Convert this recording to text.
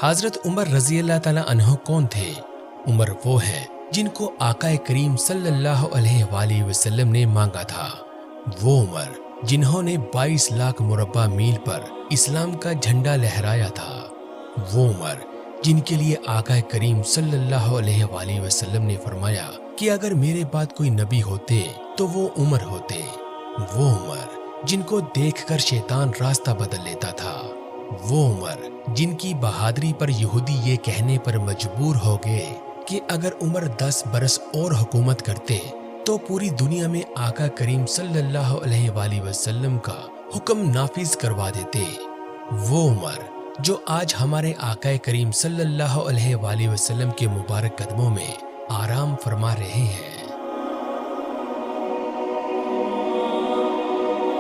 हजरत उमर रजी अल्लाह ताला अन्हो कौन थे? उमर वो हैं जिनको आका करीम सल्लल्लाहु अलैहि वसल्लम ने मांगा था। वो उमर जिन्होंने 22 लाख मुरब्बा मील पर इस्लाम का झंडा लहराया था। वो उमर जिनके लिए आका करीम सल्लल्लाहु अलैहि वसल्लम ने फरमाया कि अगर मेरे बाद कोई नबी होते तो वो उमर होते। वो उमर जिनको देखकर शैतान रास्ता बदल लेता था। वो उमर जिनकी बहादुरी पर यहूदी ये कहने पर मजबूर हो गए कि अगर उमर 10 बरस और हुकूमत करते तो पूरी दुनिया में आका करीम सल्लल्लाहु अलैहि वसल्लम का हुक्म नाफिज करवा देते। वो उमर जो आज हमारे आका करीम सल्लल्लाहु अलैहि वसल्लम के मुबारक कदमों में आराम फरमा रहे हैं।